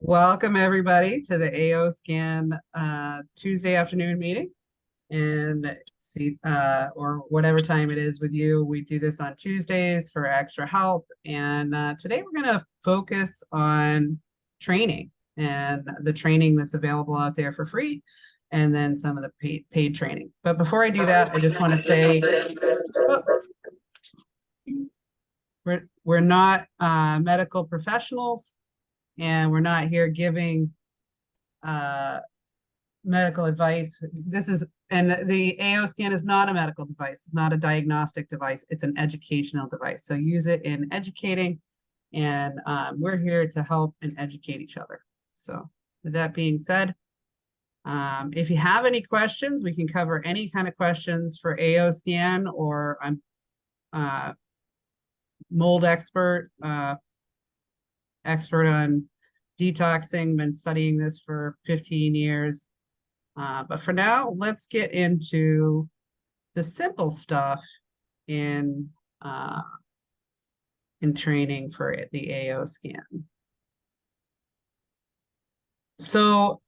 Welcome everybody to the AO Scan Tuesday afternoon meeting. And see, or whatever time it is with you, we do this on Tuesdays for extra help. And today we're going to focus on training and the training that's available out there for free, and then some of the paid training. But before I do that, I just want to say, well, we're not medical professionals, and we're not here giving uh, medical advice. And the AO scan is not a medical device. It's not a diagnostic device. It's an educational device. So use it in educating, and we're here to help and educate each other. So with that being said, if you have any questions, we can cover any kind of questions for AO scan, or I'm mold expert on detoxing, been studying this for 15 years. But for now, let's get into the simple stuff in uh, in training for the AO scan. So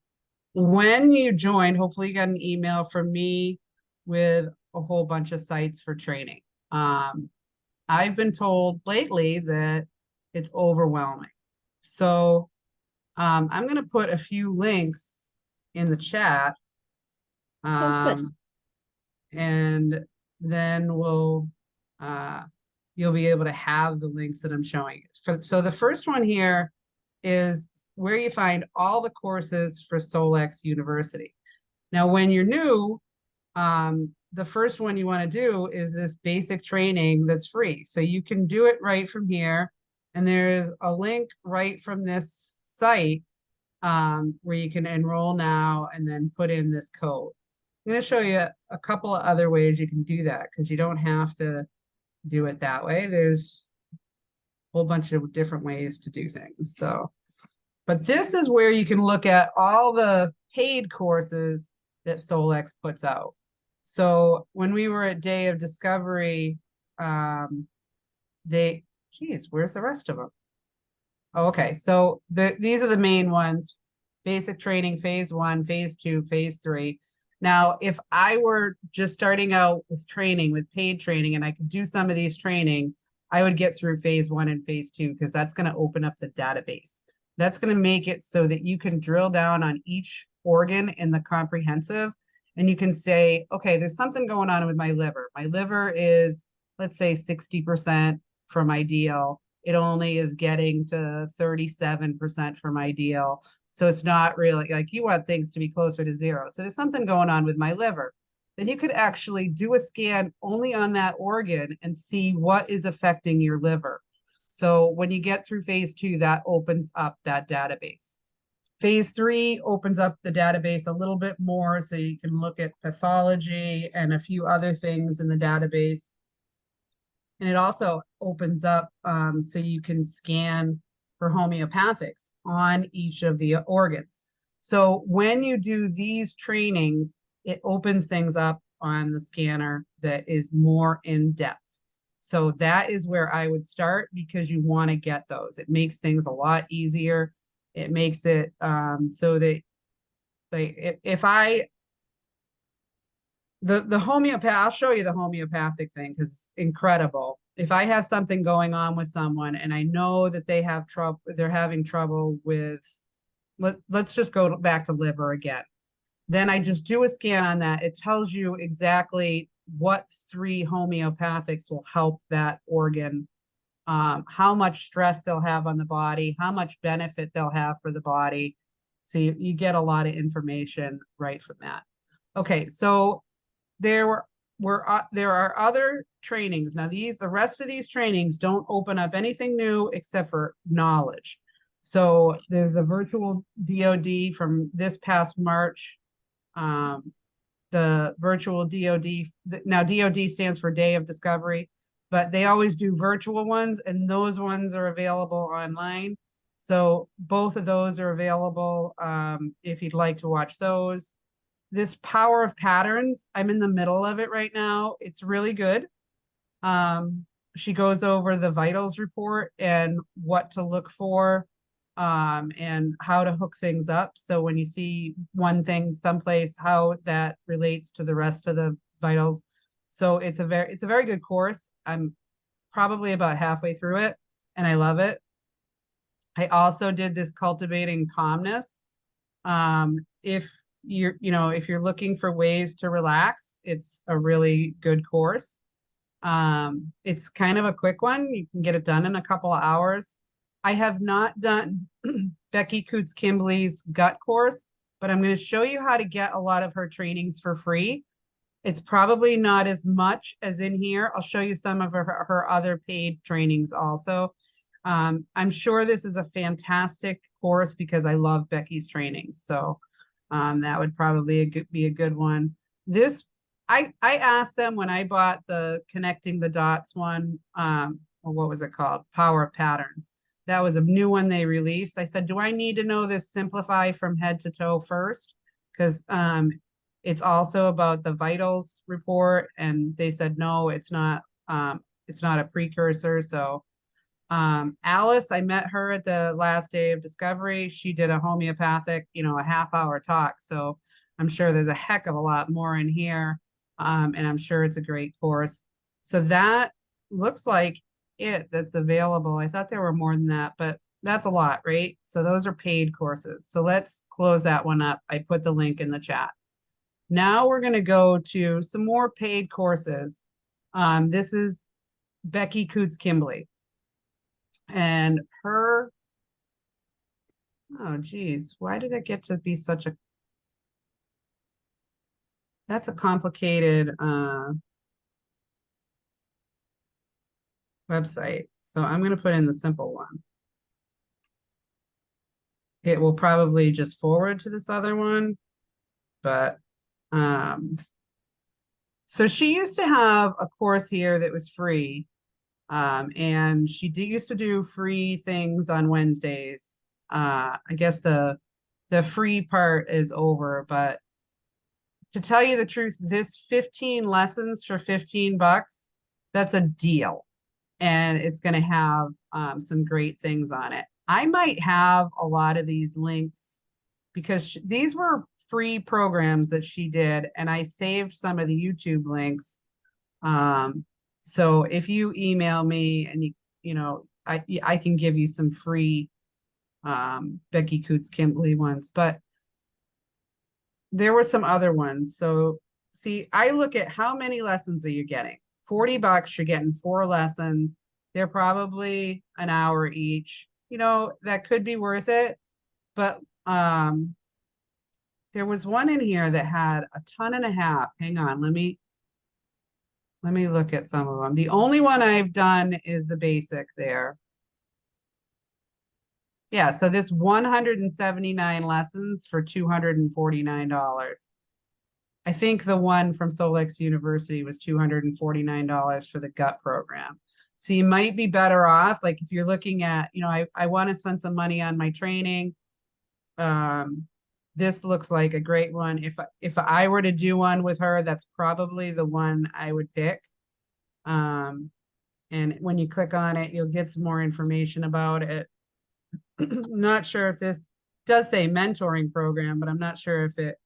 when you joined, hopefully you got an email from me with a whole bunch of sites for training. I've been told lately that it's overwhelming. So I'm going to put a few links in the chat, Oh, good. and then you'll be able to have the links that I'm showing you. So the first one here is where you find all the courses for Solex University. Now, when you're new, the first one you want to do is this basic training that's free. So you can do it right from here. And there's a link right from this site where you can enroll now and then put in this code. I'm going to show you a couple of other ways you can do that, because you don't have to do it that way. There's a whole bunch of different ways to do things. So, but this is where you can look at all the paid courses that Solex puts out. So when we were at Day of Discovery, geez, where's the rest of them? Oh, okay, so these are the main ones: basic training, phase 1, phase 2, phase 3. Now, if I were just starting out with training, with paid training, and I could do some of these trainings, I would get through phase 1 and phase 2, because that's going to open up the database. That's going to make it so that you can drill down on each organ in the comprehensive, and you can say, okay, there's something going on with my liver. My liver is, let's say, 60% from ideal. It only is getting to 37% from ideal. So it's not really like, you want things to be closer to 0. So there's something going on with my liver. Then you could actually do a scan only on that organ and see what is affecting your liver. So when you get through phase 2, that opens up that database. Phase 3 opens up the database a little bit more, so you can look at pathology and a few other things in the database. And it also opens up so you can scan for homeopathics on each of the organs. So when you do these trainings, it opens things up on the scanner that is more in depth. So that is where I would start, because you want to get those. It makes things a lot easier. It makes it so that, like, if I the homeopath, I'll show you the homeopathic thing because it's incredible. If I have something going on with someone and I know that they're having trouble with, let's just go back to liver again. Then I just do a scan on that. It tells you exactly what 3 homeopathics will help that organ, how much stress they'll have on the body, how much benefit they'll have for the body. So you get a lot of information right from that. Okay, so there are other trainings. Now, the rest of these trainings don't open up anything new except for knowledge. So there's a virtual DOD from this past March. The virtual DOD, now DOD stands for Day of Discovery, but they always do virtual ones, and those ones are available online. So both of those are available if you'd like to watch those. This Power of Patterns, I'm in the middle of it right now. It's really good. She goes over the vitals report and what to look for and how to hook things up. So when you see one thing someplace, how that relates to the rest of the vitals. So it's a very good course. I'm probably about halfway through it and I love it. I also did this cultivating calmness. If if you're looking for ways to relax, it's a really good course. It's kind of a quick one. You can get it done in a couple of hours. I have not done Becky Coots Kimbley's gut course, but I'm going to show you how to get a lot of her trainings for free. It's probably not as much as in here. I'll show you some of her other paid trainings also. I'm sure this is a fantastic course because I love Becky's trainings. So that would probably be a good one. This I asked them when I bought the connecting the dots one, or what was it called? Power of Patterns. That was a new one they released. I said, do I need to know this simplify from head to toe first? Because it's also about the vitals report, and they said no, it's not a precursor. So Alice, I met her at the last day of discovery. She did a homeopathic, a half-hour talk. So I'm sure there's a heck of a lot more in here. And I'm sure it's a great course. So that looks like that's available. I thought there were more than that, but that's a lot, right? So those are paid courses. So let's close that one up. I put the link in the chat. Now we're going to go to some more paid courses. This is Becky Coots Kimbley. And her, oh geez, why did it get to be such a, that's a complicated website. So I'm going to put in the simple one. It will probably just forward to this other one, but so she used to have a course here that was free. And she used to do free things on Wednesdays. I guess the free part is over, but to tell you the truth, this 15 lessons for 15 bucks, that's a deal. And it's going to have some great things on it. I might have a lot of these links because these were free programs that she did, and I saved some of the YouTube links. So if you email me and I can give you some free Becky Coots Kimbley ones, but there were some other ones. So see, I look at how many lessons are you getting? 40 bucks, you're getting 4 lessons. They're probably an hour each. That could be worth it. But there was one in here that had a ton and a half. Hang on, let me look at some of them. The only one I've done is the basic there. Yeah, so this 179 lessons for $249. I think the one from Solex University was $249 for the gut program. So you might be better off, like if you're looking at, I want to spend some money on my training. This looks like a great one. If I were to do one with her, that's probably the one I would pick. And when you click on it, you'll get some more information about it. Not sure if this does say mentoring program, but I'm not sure if it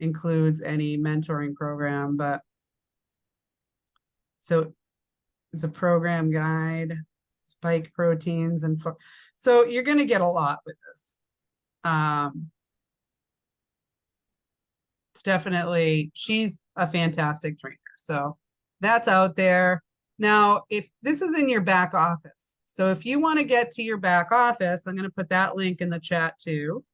includes any mentoring program. But so it's a program guide, spike proteins, and so you're going to get a lot with this. It's definitely, she's a fantastic trainer. So that's out there. Now, if this is in your back office, so if you want to get to your back office, I'm going to put that link in the chat too.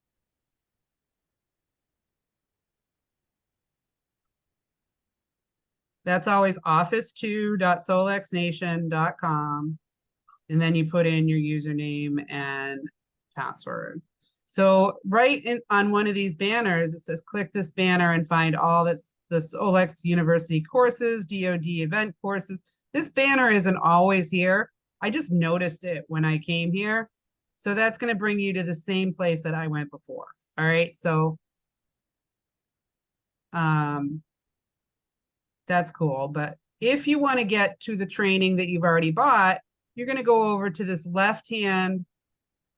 That's always office2.solexnation.com. And then you put in your username and password. So right on one of these banners, it says, click this banner and find all the Solex University courses, DoD event courses. This banner isn't always here. I just noticed it when I came here. So that's going to bring you to the same place that I went before. All right. So that's cool. But if you want to get to the training that you've already bought, you're going to go over to this left-hand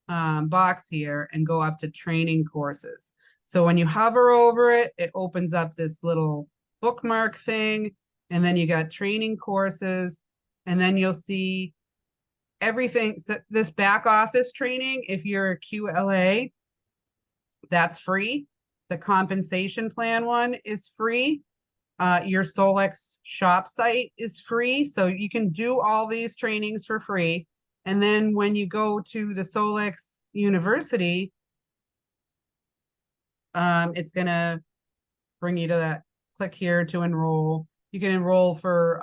box here and go up to training courses. So when you hover over it, it opens up this little bookmark thing, and then you got training courses, and then you'll see everything. So this back office training, if you're a QLA, that's free. The compensation plan one is free. Your Solex shop site is free. So you can do all these trainings for free. And then when you go to the Solex University, it's going to bring you to that. Click here to enroll. You can enroll for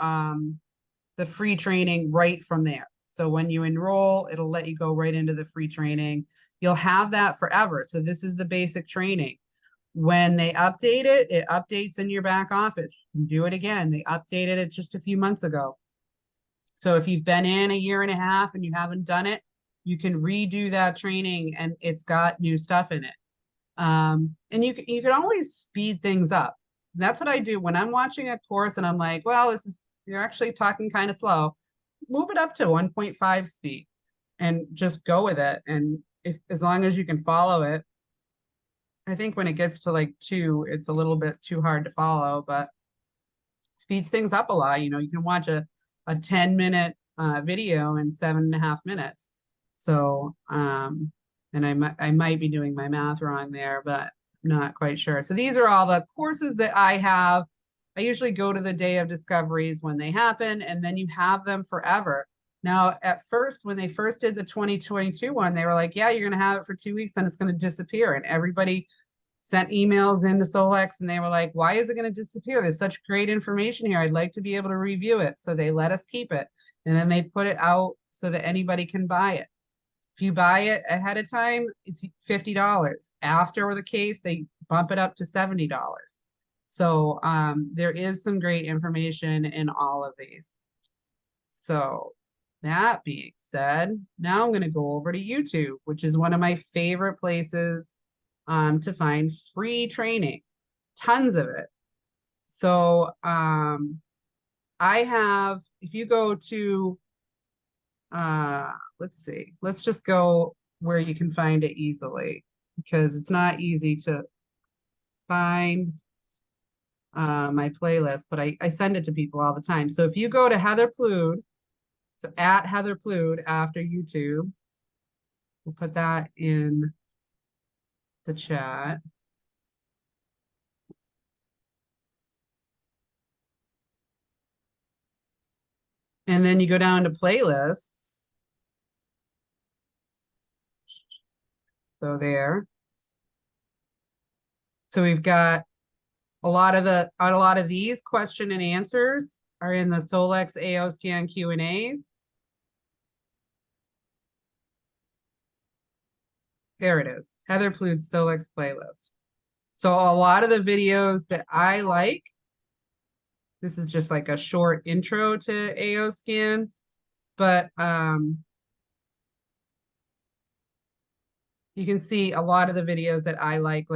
the free training right from there. So when you enroll, it'll let you go right into the free training. You'll have that forever. So this is the basic training. When they update it, it updates in your back office. You can do it again. They updated it just a few months ago. So if you've been in a year and a half and you haven't done it, you can redo that training and it's got new stuff in it. And you can always speed things up. That's what I do when I'm watching a course and I'm like, well, you're actually talking kind of slow. Move it up to 1.5 speed and just go with it. And as long as you can follow it, I think when it gets to like 2, it's a little bit too hard to follow, but speeds things up a lot. You can watch a 10-minute video in 7.5 minutes. So, and I might be doing my math wrong there, but not quite sure. So these are all the courses that I have. I usually go to the day of discoveries when they happen, and then you have them forever. Now, at first, when they first did the 2022 one, they were like, yeah, you're going to have it for 2 weeks and it's going to disappear. And everybody sent emails into Solex and they were like, why is it going to disappear? There's such great information here. I'd like to be able to review it. So they let us keep it. And then they put it out so that anybody can buy it. If you buy it ahead of time, it's $50. After the case, they bump it up to $70. So there is some great information in all of these. So that being said, now I'm going to go over to YouTube, which is one of my favorite places to find free training, tons of it. So I have, if you go to, let's see, let's just go where you can find it easily because it's not easy to find my playlist, but I send it to people all the time. So if you go to Heather Plood, so at Heather Plood after YouTube, we'll put that in the chat. And then you go down to playlists. So there. So we've got a lot of these question and answers are in the Solex AO Scan Q&As. There it is, Heather Plood's Solex playlist. So a lot of the videos that I like, this is just like a short intro to AO Scan, but you can see a lot of the videos that I like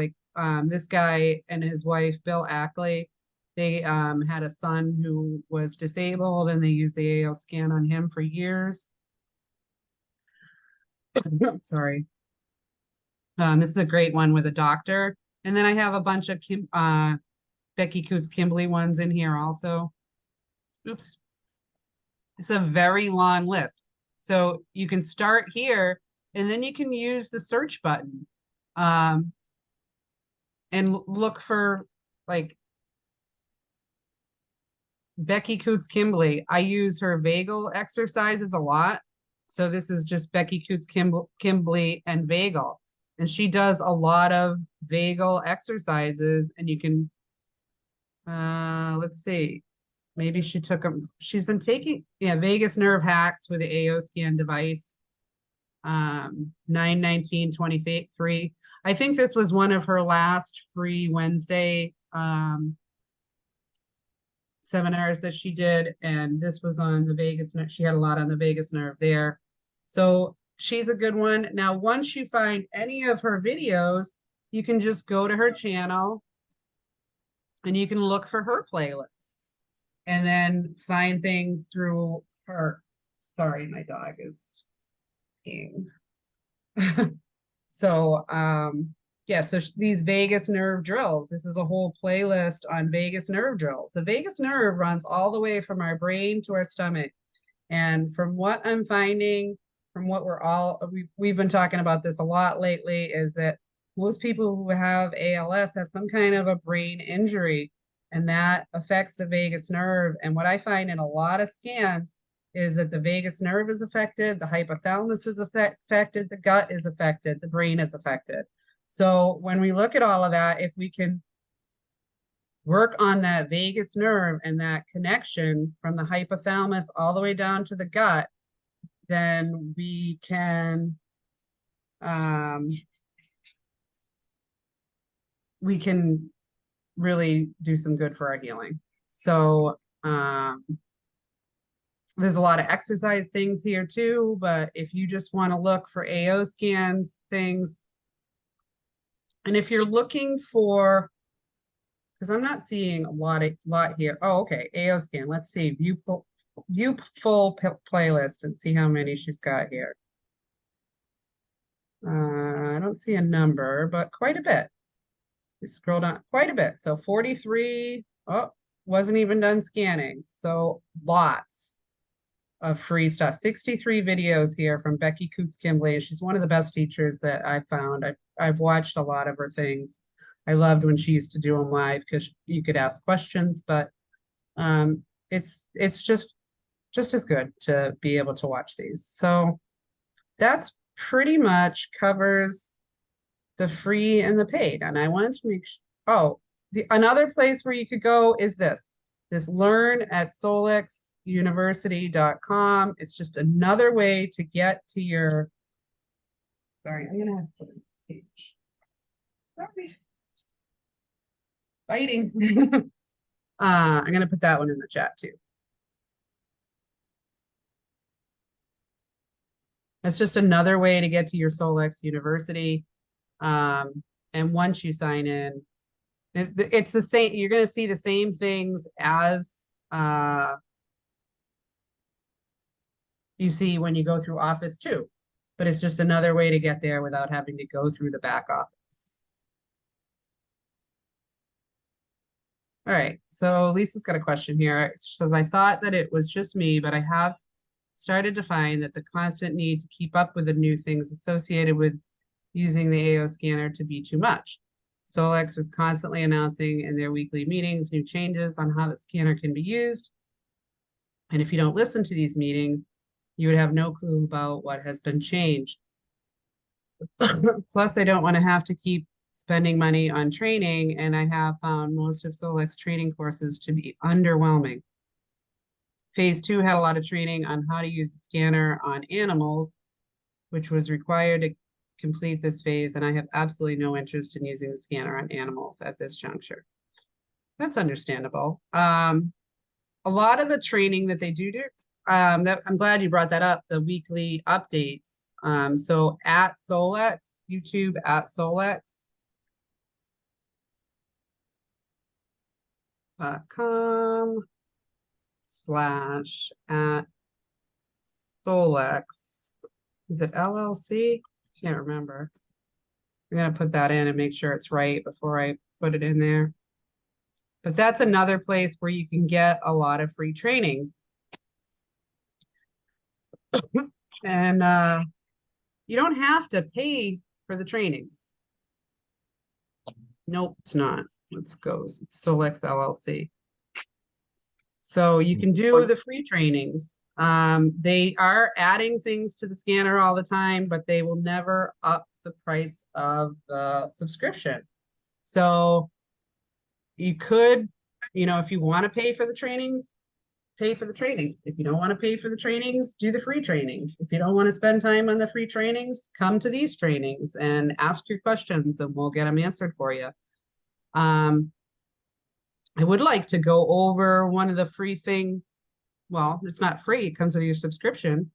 this guy and his wife, Bill Ackley, they had a son who was disabled and they used the AO scan on him for years. Sorry. This is a great one with a doctor. And then I have a bunch of Becky Coots Kimbley ones in here also. Oops. It's a very long list. So you can start here and then you can use the search button and look for like Becky Coots Kimbley. I use her vagal exercises a lot. So this is just Becky Coots Kimbley and vagal. And she does a lot of vagal exercises and you can, let's see, maybe she took them. She's been taking, vagus nerve hacks with the AO scan device. 9/19/23. I think this was one of her last free Wednesday seminars that she did, and this was on the vagus nerve. She had a lot on the vagus nerve there. So she's a good one. Now, once you find any of her videos, you can just go to her channel and you can look for her playlists and then find things through her. Sorry, my dog is peeing. So, yeah, so these vagus nerve drills, this is a whole playlist on vagus nerve drills. The vagus nerve runs all the way from our brain to our stomach. And from what I'm finding, from what we've been talking about this a lot lately, is that most people who have ALS have some kind of a brain injury, and that affects the vagus nerve. And what I find in a lot of scans is that the vagus nerve is affected, the hypothalamus is affected, the gut is affected, the brain is affected. So when we look at all of that, if we can work on that vagus nerve and that connection from the hypothalamus all the way down to the gut, then we can um, really do some good for our healing. So there's a lot of exercise things here too, but if you just want to look for AO scans, things, and if you're looking for, because I'm not seeing a lot here. Oh, okay, AO scan. Let's see, view full playlist and see how many she's got here. I don't see a number, but quite a bit. We scroll down quite a bit. So 43, oh, wasn't even done scanning. So lots of free stuff. 63 videos here from Becky Coots-Kimbley. She's one of the best teachers that I've found. I've watched a lot of her things. I loved when she used to do them live because you could ask questions, but it's just as good to be able to watch these. So that's pretty much covers the free and the paid. And I wanted to make sure, oh, another place where you could go is this learn at solexuniversity.com. It's just another way to get to your, sorry, I'm gonna have to put in this page. Sorry. Fighting. I'm gonna put that one in the chat too. It's just another way to get to your Solex University. And once you sign in, it's the same, you're going to see the same things as you see when you go through Office too, but it's just another way to get there without having to go through the back office. All right, so Lisa's got a question here. She says, I thought that it was just me, but I have started to find that the constant need to keep up with the new things associated with using the AO scanner to be too much. Solex is constantly announcing in their weekly meetings new changes on how the scanner can be used. And if you don't listen to these meetings, you would have no clue about what has been changed. Plus, I don't want to have to keep spending money on training, and I have found most of Solex training courses to be underwhelming. Phase 2 had a lot of training on how to use the scanner on animals, which was required to complete this phase, and I have absolutely no interest in using the scanner on animals at this juncture. That's understandable. A lot of the training that they do, that I'm glad you brought that up, the weekly updates. So at Solex, YouTube at solex.com/@Solex. Is it LLC? Can't remember. I'm gonna put that in and make sure it's right before I put it in there. But that's another place where you can get a lot of free trainings. And you don't have to pay for the trainings. Nope, it's not. Let's go. It's Solex LLC. So you can do the free trainings. They are adding things to the scanner all the time, but they will never up the price of the subscription. So you could, if you want to pay for the trainings, pay for the training. If you don't want to pay for the trainings, do the free trainings. If you don't want to spend time on the free trainings, come to these trainings and ask your questions and we'll get them answered for you. I would like to go over one of the free things. Well, it's not free. It comes with your subscription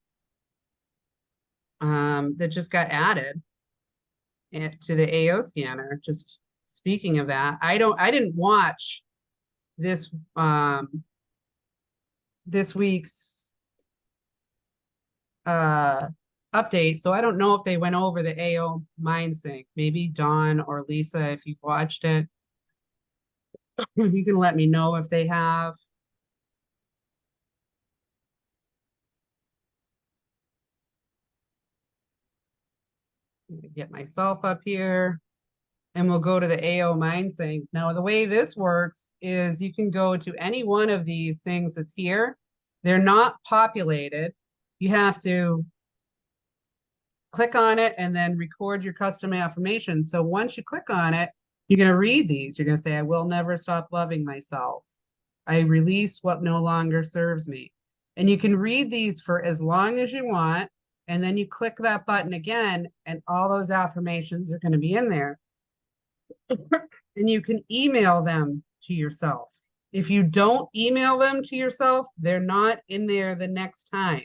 that just got added to the AO scanner. Just speaking of that, I didn't watch this this week's update. So I don't know if they went over the AO MindSync. Maybe Dawn or Lisa, if you've watched it, you can let me know if they have. Get myself up here and we'll go to the AO MindSync. Now, the way this works is you can go to any one of these things that's here. They're not populated. You have to click on it and then record your custom affirmation. So once you click on it, you're going to read these. You're going to say, I will never stop loving myself. I release what no longer serves me. And you can read these for as long as you want. And then you click that button again, and all those affirmations are going to be in there. And you can email them to yourself. If you don't email them to yourself, they're not in there the next time.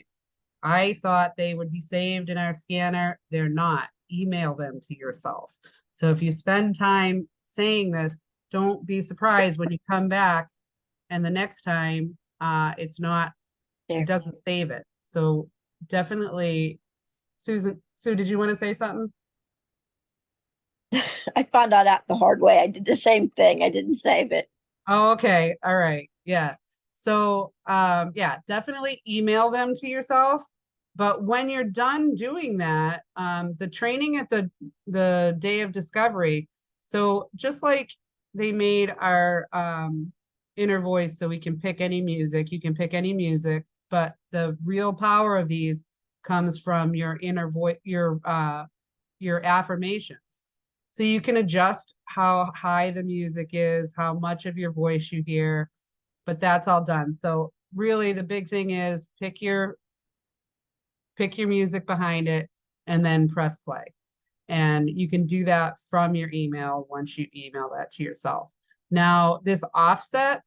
I thought they would be saved in our scanner. They're not. Email them to yourself. So if you spend time saying this, don't be surprised when you come back and the next time it's not, There. it doesn't save it. So definitely, Susan, Sue, did you want to say something? I found out the hard way. I did the same thing. I didn't save it. Oh, okay. All right. Yeah. So, yeah, definitely email them to yourself. But when you're done doing that, the training at the day of discovery, so just like they made our inner voice so we can pick any music, you can pick any music, but the real power of these comes from your inner voice, your affirmations. So you can adjust how high the music is, how much of your voice you hear, but that's all done. So really the big thing is pick your music behind it and then press play. And you can do that from your email once you email that to yourself. Now, this offset,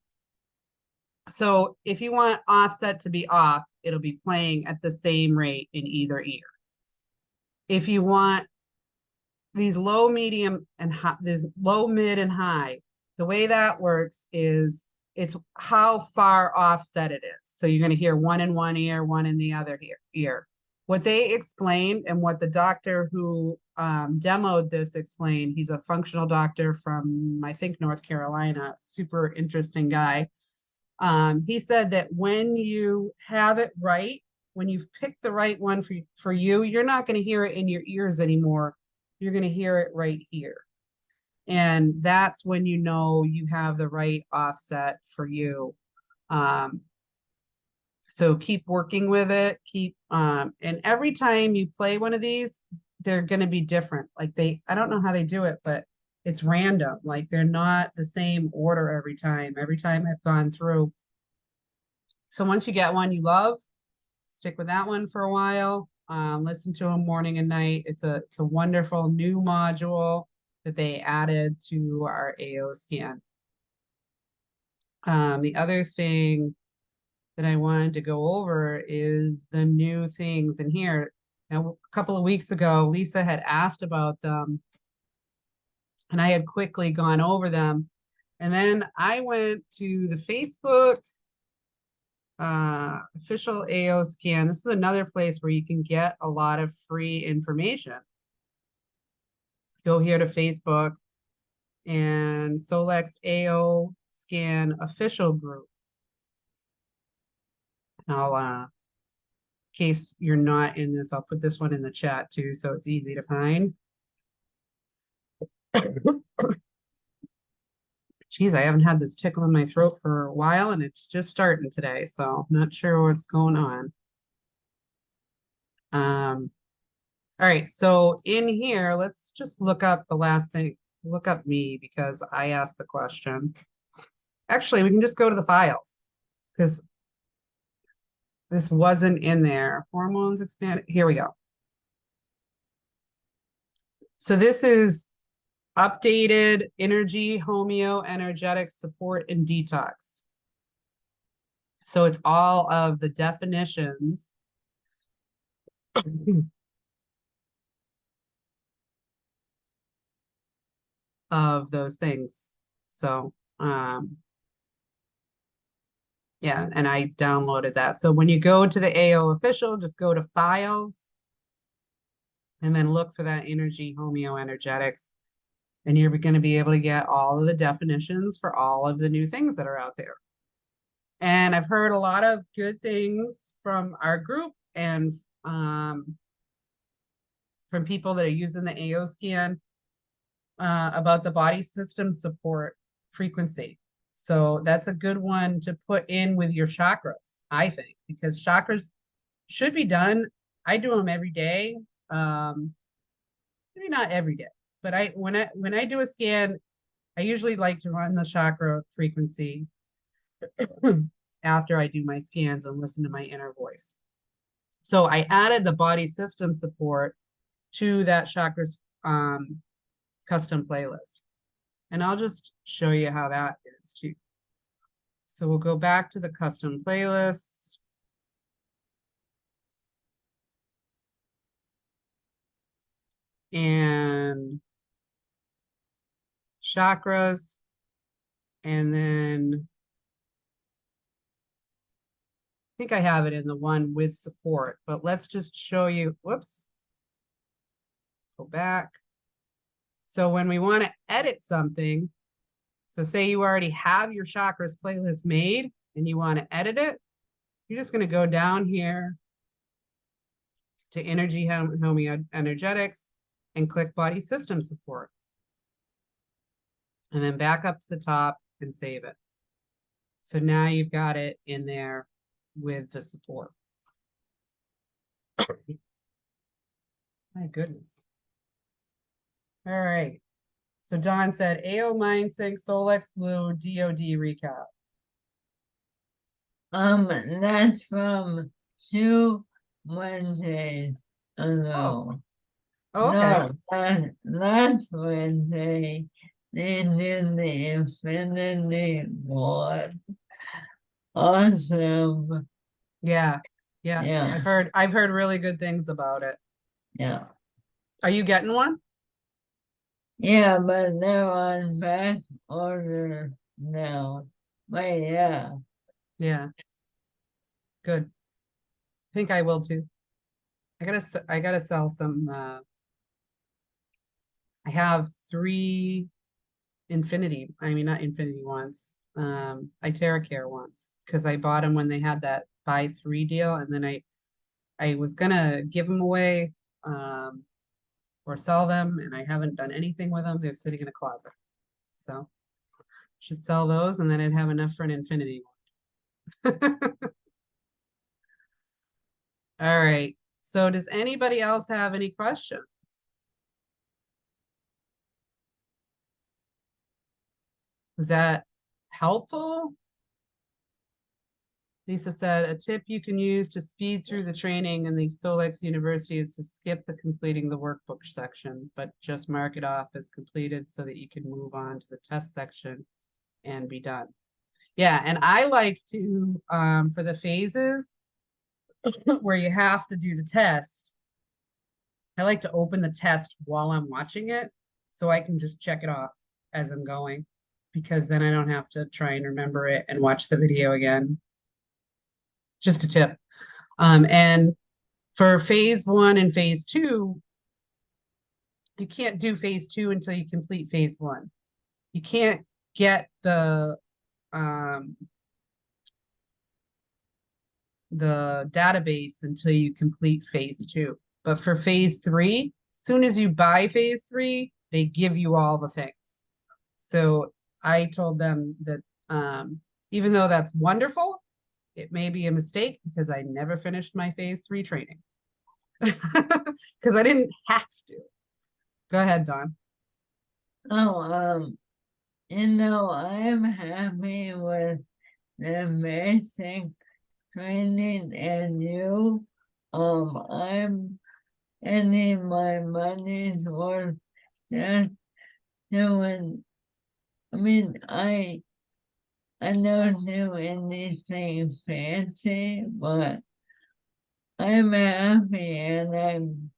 so if you want offset to be off, it'll be playing at the same rate in either ear. If you want these low, medium, and high, this low, mid, and high, the way that works is it's how far offset it is. So you're going to hear one in one ear, one in the other ear. What they explained and what the doctor who demoed this explained, he's a functional doctor from, I think, North Carolina, super interesting guy. He said that when you have it right, when you've picked the right one for you, you're not going to hear it in your ears anymore. You're going to hear it right here. And that's when you know you have the right offset for you. So keep working with it. And every time you play one of these, they're going to be different. Like I don't know how they do it, but it's random. Like they're not the same order every time. Every time I've gone through. So once you get one you love, stick with that one for a while. Listen to them morning and night. It's a wonderful new module that they added to our AO scan. The other thing that I wanted to go over is the new things in here. Now, a couple of weeks ago, Lisa had asked about them, and I had quickly gone over them. And then I went to the Facebook official AO scan. This is another place where you can get a lot of free information. Go here to Facebook and Solex AO scan official group. I'll in case you're not in this, I'll put this one in the chat too, so it's easy to find. Geez, I haven't had this tickle in my throat for a while and it's just starting today, so I'm not sure what's going on. All right, so in here, let's just look up the last thing. Look up me because I asked the question. Actually, we can just go to the files because this wasn't in there. Hormones expand. Here we go. So this is updated energy, homeo, energetic support, and detox. So it's all of the definitions of those things. So, yeah, and I downloaded that. So when you go to the AO official, just go to files and then look for that energy homeoenergetics. And you're going to be able to get all of the definitions for all of the new things that are out there. And I've heard a lot of good things from our group and from people that are using the AO scan about the body system support frequency. So that's a good one to put in with your chakras, I think, because chakras should be done. I do them every day. Maybe not every day, but when I do a scan, I usually like to run the chakra frequency after I do my scans and listen to my inner voice. So I added the body system support to that chakras custom playlist. And I'll just show you how that is too. So we'll go back to the custom playlists. And chakras. And then I think I have it in the one with support, but let's just show you, whoops, go back. So when we want to edit something, so say you already have your chakras playlist made and you want to edit it, you're just going to go down here to energy homeoenergetics and click body system support. And then back up to the top and save it. So now you've got it in there with the support. My goodness. All right. So Don said AO MindSync, Solex Blue, DOD recap. That's from 2 Wednesdays ago. Oh, okay. No, last Wednesday they did the Infinity Board. Awesome. Yeah. Yeah. I've heard really good things about it. Yeah. Are you getting one? Yeah, but they're on back order now. But yeah. Yeah. Good. I think I will too. I gotta sell some I have 3 Infinity, I mean not Infinity ones, iTerracare ones, because I bought them when they had that buy 3 deal, and then I was gonna give them away or sell them, and I haven't done anything with them. They're sitting in a closet. So should sell those, and then I'd have enough for an Infinity one. All right. So does anybody else have any questions? Was that helpful? Lisa said, a tip you can use to speed through the training in the Solex University is to skip the completing the workbook section, but just mark it off as completed so that you can move on to the test section and be done. Yeah, and I like to, for the phases where you have to do the test, I like to open the test while I'm watching it so I can just check it off as I'm going, because then I don't have to try and remember it and watch the video again. Just a tip. And for phase 1 and phase 2, you can't do phase 2 until you complete phase 1. You can't get the database until you complete phase 2. But for phase 3, as soon as you buy phase 3, they give you all the things. So I told them that even though that's wonderful, it may be a mistake because I never finished my phase 3 training because I didn't have to. Go ahead, Don. Oh, I'm happy with the basic training and you. I'm ending my money for just doing. I mean, I don't do anything fancy, but I'm happy and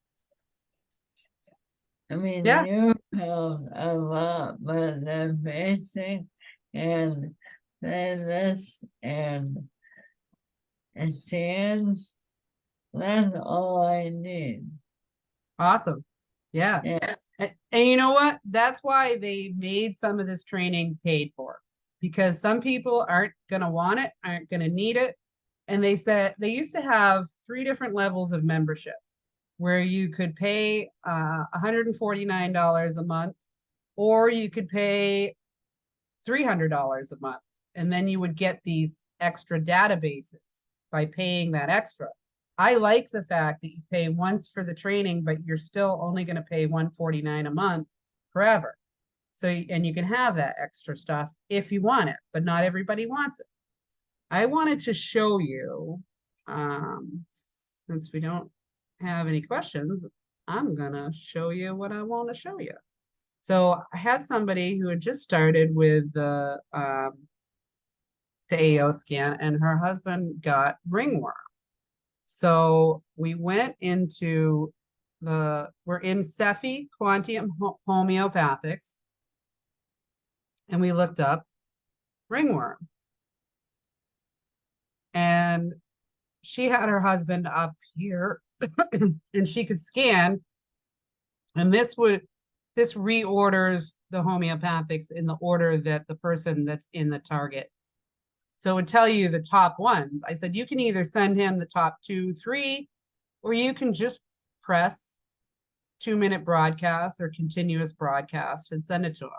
Yeah, you help a lot, but the basic and playlist and stands, that's all I need. Awesome. Yeah. Yeah. And you know what? That's why they made some of this training paid for, because some people aren't going to want it, aren't going to need it. And they said they used to have three different levels of membership where you could pay $149 a month, or you could pay $300 a month. And then you would get these extra databases by paying that extra. I like the fact that you pay once for the training, but you're still only going to pay $149 a month forever. So, and you can have that extra stuff if you want it, but not everybody wants it. I wanted to show you, since we don't have any questions, I'm gonna show you what I want to show you. So I had somebody who had just started with the AO scan, and her husband got ringworm. So we went into we're in SEFI Quantum Homeopathics, and we looked up ringworm. And she had her husband up here and she could scan, and this reorders the homeopathics in the order that the person that's in the target. So it would tell you the top ones. I said, you can either send him the top 2, 3, or you can just press 2-minute broadcast or continuous broadcast and send it to him.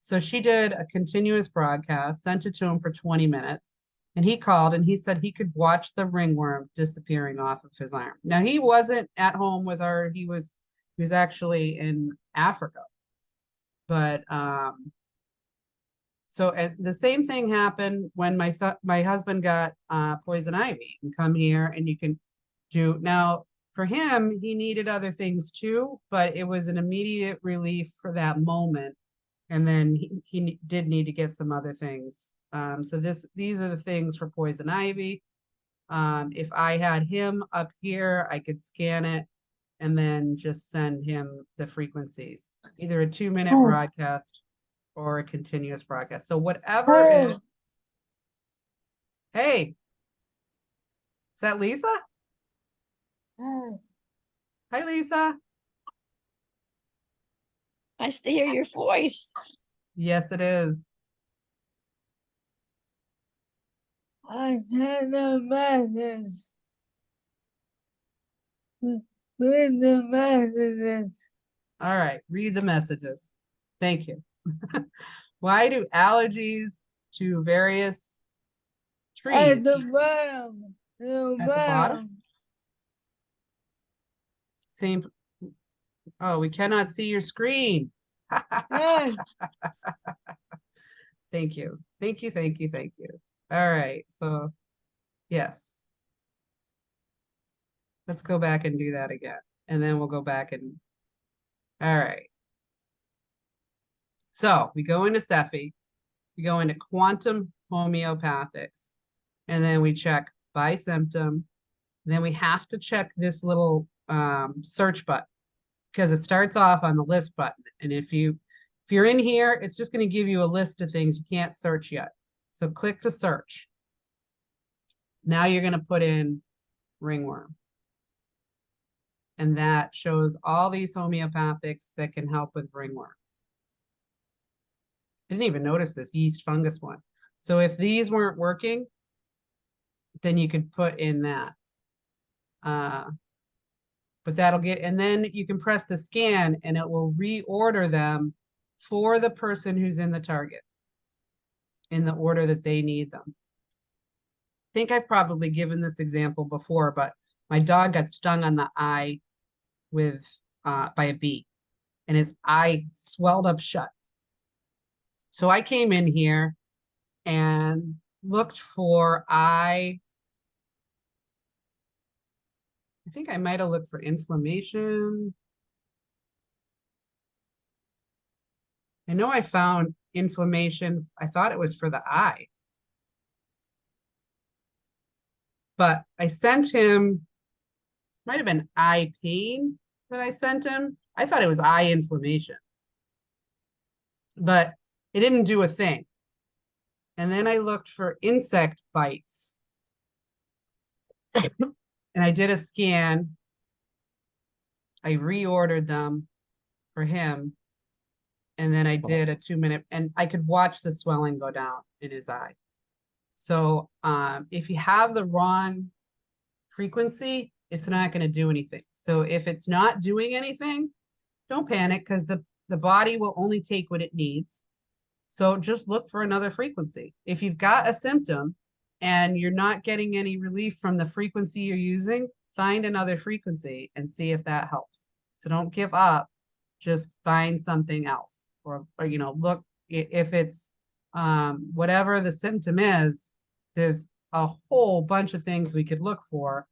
So she did a continuous broadcast, sent it to him for 20 minutes. And he called and he said he could watch the ringworm disappearing off of his arm. Now he wasn't at home with her. He was actually in Africa. But so the same thing happened when my husband got poison ivy. You can come here and you can do. Now for him, he needed other things too, but it was an immediate relief for that moment. And then he did need to get some other things. So these are the things for poison ivy. If I had him up here, I could scan it and then just send him the frequencies, either a 2-minute broadcast or a continuous broadcast. So whatever is, hey, is that Lisa? Hi, Lisa. Nice to hear your voice. Yes, it is. I sent a message. Read the messages. All right, read the messages. Thank you. Why do allergies to various At trees the bottom. The at the bottom? bottom. Same. Oh, we cannot see your screen. Yes. Thank you. Thank you. Thank you. Thank you. All right. So, yes. Let's go back and do that again. And then we'll go back and, all right. So we go into SEFI, we go into quantum homeopathics, and then we check by symptom. Then we have to check this little search button because it starts off on the list button. And if you're in here, it's just going to give you a list of things you can't search yet. So click the search. Now you're going to put in ringworm. And that shows all these homeopathics that can help with ringworm. I didn't even notice this yeast fungus one. So if these weren't working, then you could put in that. But that'll get, and then you can press the scan and it will reorder them for the person who's in the target in the order that they need them. I think I've probably given this example before, but my dog got stung on the eye with by a bee and his eye swelled up shut. So I came in here and looked for I think I might have looked for inflammation. I know I found inflammation. I thought it was for the eye. But I sent him, might have been eye pain that I sent him. I thought it was eye inflammation. But it didn't do a thing. And then I looked for insect bites. And I did a scan. I reordered them for him. And then I did a 2-minute, and I could watch the swelling go down in his eye. So if you have the wrong frequency, it's not going to do anything. So if it's not doing anything, don't panic, because the body will only take what it needs. So just look for another frequency. If you've got a symptom and you're not getting any relief from the frequency you're using, find another frequency and see if that helps. So don't give up, just find something else, or look if it's whatever the symptom is. There's a whole bunch of things we could look for.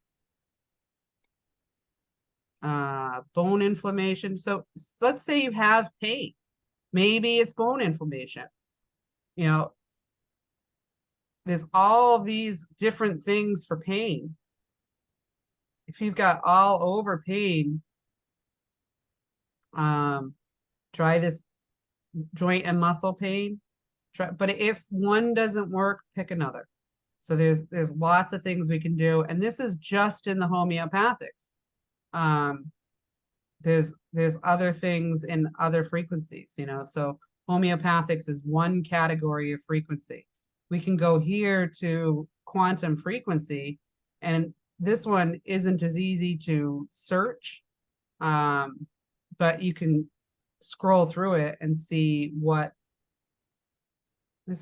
Bone inflammation. So let's say you have pain. Maybe it's bone inflammation. There's all these different things for pain. If you've got all over pain, try this joint and muscle pain. But if one doesn't work, pick another. So there's lots of things we can do, and this is just in the homeopathics. There's other things in other frequencies, so homeopathics is one category of frequency. We can go here to quantum frequency, and this one isn't as easy to search, but you can scroll through it and see what I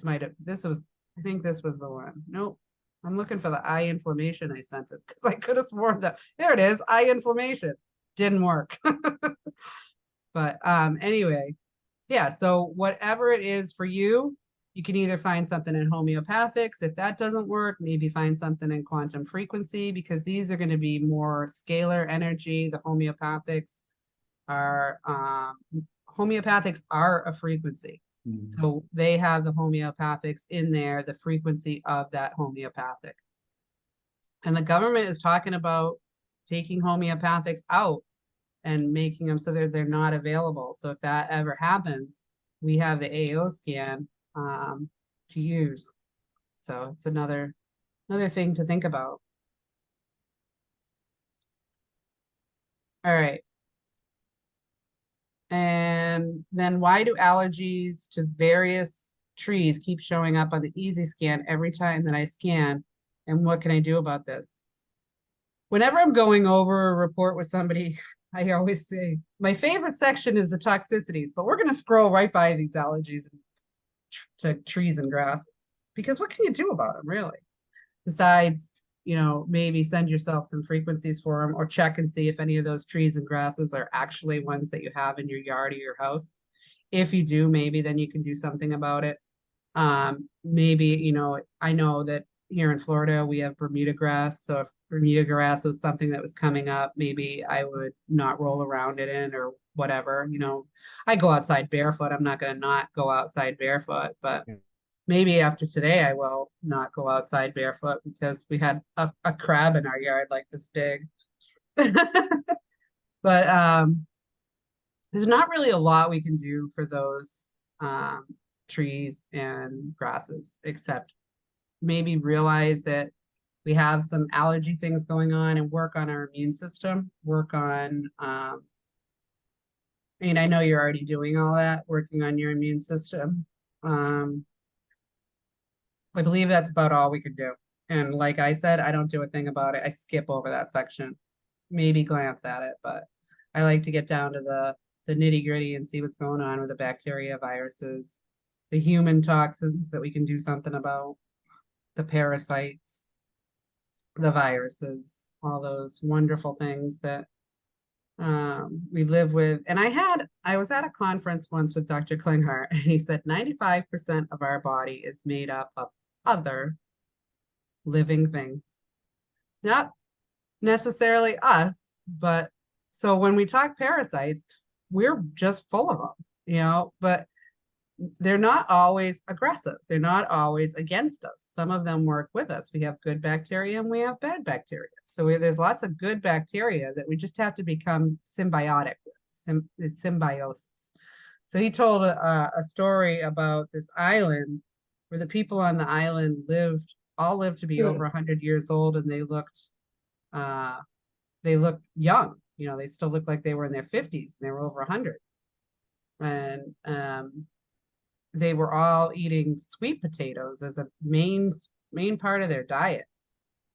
think this was the one. Nope. I'm looking for the eye inflammation I sent it, because I could have sworn that, there it is, eye inflammation. Didn't work. But anyway, yeah, so whatever it is for you, you can either find something in homeopathics. If that doesn't work, maybe find something in quantum frequency, because these are going to be more scalar energy. The homeopathics are a frequency. So they have the homeopathics in there, the frequency of that homeopathic. And the government is talking about taking homeopathics out and making them so they're not available. So if that ever happens, we have the AO scan to use. So it's another thing to think about. All right. And then why do allergies to various trees keep showing up on the easy scan every time that I scan? And what can I do about this? Whenever I'm going over a report with somebody, I always say, my favorite section is the toxicities, but we're going to scroll right by these allergies to trees and grasses, because what can you do about them, really? Besides, maybe send yourself some frequencies for them, or check and see if any of those trees and grasses are actually ones that you have in your yard or your house. If you do, maybe then you can do something about it. Maybe, I know that here in Florida, we have Bermuda grass. So if Bermuda grass was something that was coming up, maybe I would not roll around it in or whatever. I go outside barefoot. I'm not going to not go outside barefoot, but maybe after today, I will not go outside barefoot, because we had a crab in our yard like this big. But there's not really a lot we can do for those trees and grasses, except maybe realize that we have some allergy things going on and work on our immune system, work on, I know you're already doing all that, working on your immune system. I believe that's about all we could do. And like I said, I don't do a thing about it. I skip over that section, maybe glance at it, but I like to get down to the nitty gritty and see what's going on with the bacteria, viruses, the human toxins that we can do something about, the parasites, the viruses, all those wonderful things that we live with. And I was at a conference once with Dr. Klinghardt, and he said 95% of our body is made up of other living things. Not necessarily us, but so when we talk parasites, we're just full of them, but they're not always aggressive. They're not always against us. Some of them work with us. We have good bacteria and we have bad bacteria. So there's lots of good bacteria that we just have to become symbiotic with. It's symbiosis. So he told a story about this island where the people on the island all lived to be over 100 years old, and they looked young. you know, they still looked like they were in their 50s and they were over 100. And they were all eating sweet potatoes as a main part of their diet.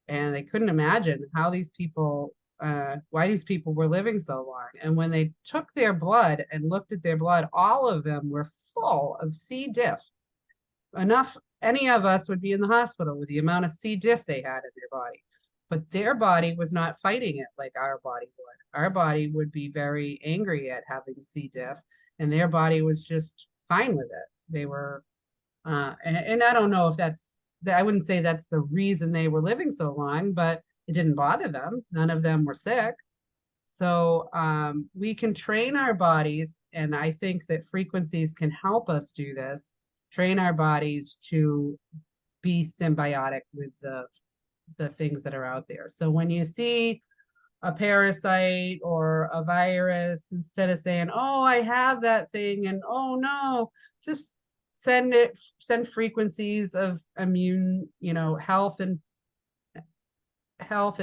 And they couldn't imagine how these people, why these people were living so long. And when they took their blood and looked at their blood, all of them were full of C. diff. Enough, any of us would be in the hospital with the amount of C. diff they had in their body. But their body was not fighting it like our body would. Our body would be very angry at having C. diff, and their body was just fine with it. They were, and I don't know if that's, I wouldn't say that's the reason they were living so long, but it didn't bother them. None of them were sick. So we can train our bodies, and I think that frequencies can help us do this, train our bodies to be symbiotic with the things that are out there. So when you see a parasite or a virus, instead of saying, oh, I have that thing, and oh no, just send frequencies of immune, you know, health and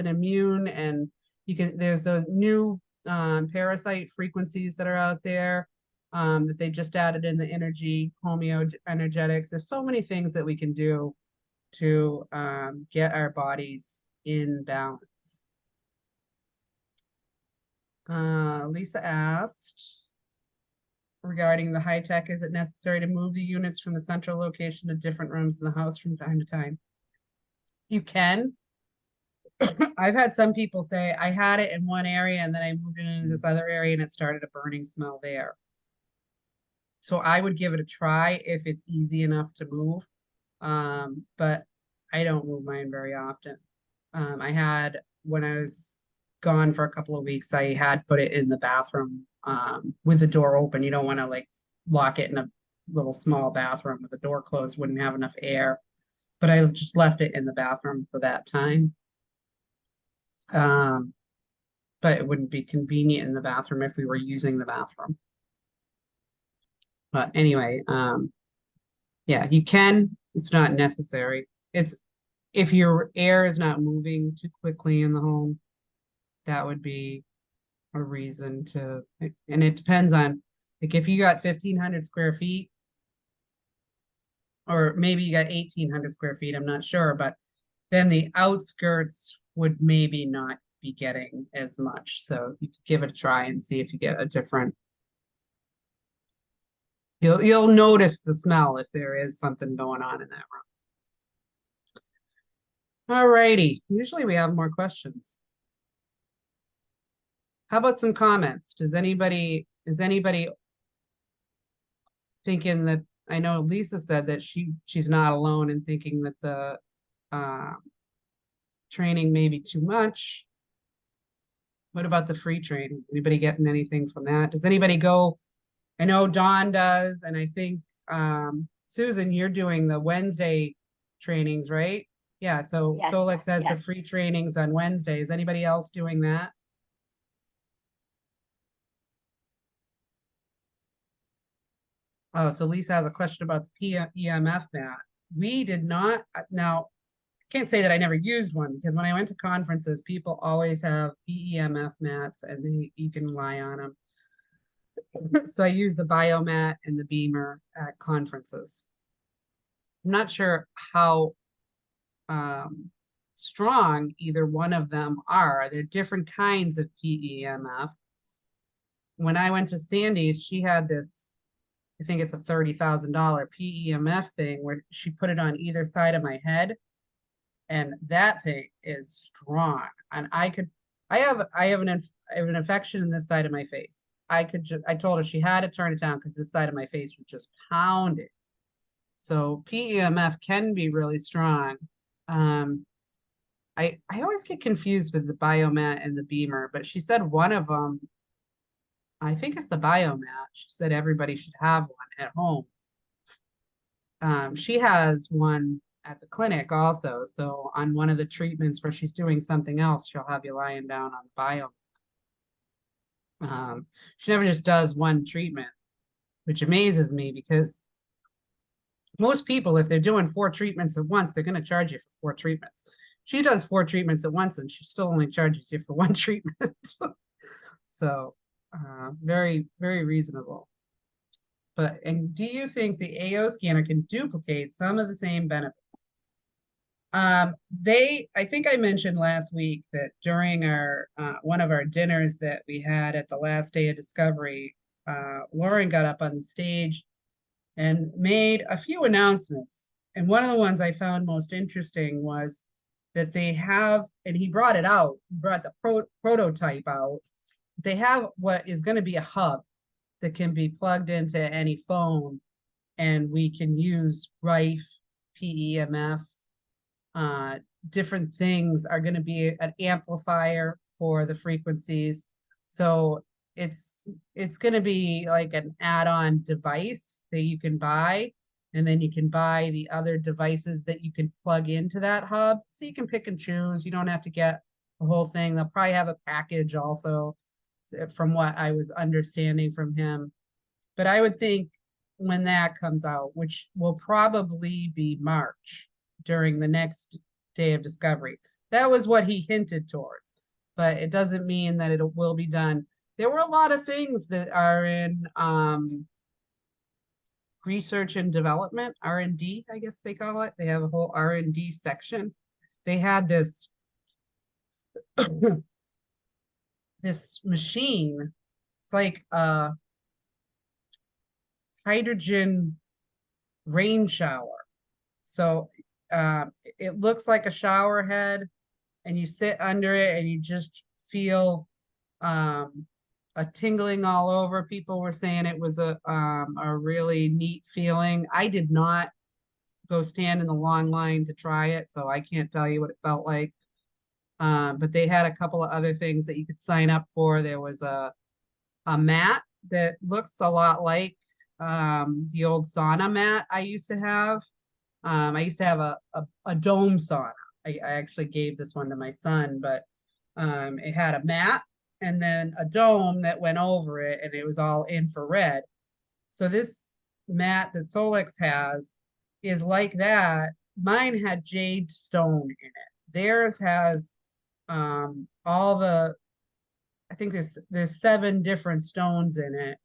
immune. And you can, there's those new parasite frequencies that are out there that they just added in the energy energetics. There's so many things that we can do to get our bodies in balance. Lisa asked regarding the high tech, is it necessary to move the units from the central location to different rooms in the house from time to time? You can. I've had some people say, I had it in one area and then I moved it into this other area and it started a burning smell there. So I would give it a try if it's easy enough to move. But I don't move mine very often. I had, when I was gone for a couple of weeks, I had put it in the bathroom with the door open. You don't want to like lock it in a little small bathroom with the door closed, wouldn't have enough air. But I just left it in the bathroom for that time. But it wouldn't be convenient in the bathroom if we were using the bathroom. But anyway, yeah, you can, it's not necessary. It's, if your air is not moving too quickly in the home, that would be a reason to, and it depends on, like if you got 1,500 square feet, or maybe you got 1,800 square feet, I'm not sure, but then the outskirts would maybe not be getting as much. So you could give it a try and see if you get a different, you'll notice the smell if there is something going on in that room. All righty. Usually we have more questions. How about some comments? Is anybody thinking that, I know Lisa said that she's not alone in thinking that the training may be too much. What about the free training? Anybody getting anything from that? Does anybody go? I know Dawn does, and I think Susan, you're doing the Wednesday trainings, right? Yeah, so Yes, Solex has the yes. free trainings on Wednesday. Is anybody else doing that? Oh, so Lisa has a question about the EMF mat. We did not, now, I can't say that I never used one, because when I went to conferences, people always have EMF mats and you can lie on them. So I use the biomat and the beamer at conferences. I'm not sure how strong either one of them are. They're different kinds of PEMF. When I went to Sandy's, she had this, I think it's a $30,000 PEMF thing where she put it on either side of my head. And that thing is strong. And I have an infection in this side of my face. I told her she had to turn it down because this side of my face was just pounding. So PEMF can be really strong. I always get confused with the biomat and the beamer, but she said one of them, I think it's the biomat. She said everybody should have one at home. She has one at the clinic also. So on one of the treatments where she's doing something else, she'll have you lying down on the biomat. She never just does one treatment, which amazes me because most people, if they're doing 4 treatments at once, they're going to charge you for 4 treatments. She does 4 treatments at once and she still only charges you for 1 treatment. So very, very reasonable. And do you think the AO scanner can duplicate some of the same benefits? I think I mentioned last week that during our one of our dinners that we had at the last day of discovery, Lauren got up on the stage and made a few announcements. And one of the ones I found most interesting was that they have, and he brought it out, he brought the prototype out. They have what is going to be a hub that can be plugged into any phone, and we can use RIFE, PEMF, different things are going to be an amplifier for the frequencies. So it's going to be like an add-on device that you can buy, and then you can buy the other devices that you can plug into that hub. So you can pick and choose. You don't have to get the whole thing. They'll probably have a package also, from what I was understanding from him. But I would think when that comes out, which will probably be March during the next day of discovery. That was what he hinted towards, but it doesn't mean that it will be done. There were a lot of things that are in research and development, R&D, I guess they call it. They have a whole R&D section. They had this this machine. It's like a hydrogen rain shower. So it looks like a shower head, and you sit under it and you just feel a tingling all over. People were saying it was a really neat feeling. I did not go stand in the long line to try it, so I can't tell you what it felt like. But they had a couple of other things that you could sign up for. There was a mat that looks a lot like the old sauna mat I used to have. I used to have a dome sauna. I actually gave this one to my son, but it had a mat and then a dome that went over it, and it was all infrared. So this mat that Solex has is like that. Mine had jade stone in it. Theirs has all the, I think there's 7 different stones in it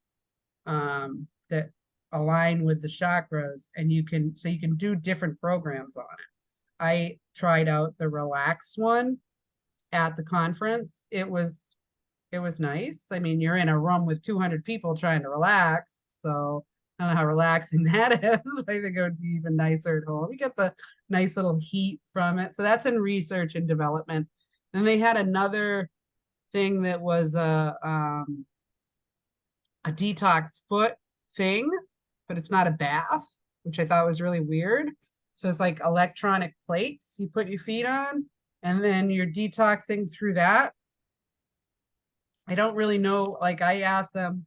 that align with the chakras, and you can do different programs on it. I tried out the relax one at the conference. It was nice. I mean, you're in a room with 200 people trying to relax, so I don't know how relaxing that is. I think it would be even nicer at home. You get the nice little heat from it. So that's in research and development. Then they had another thing that was a detox foot thing, but it's not a bath, which I thought was really weird. So it's like electronic plates you put your feet on, and then you're detoxing through that. I don't really know. Like, I asked them,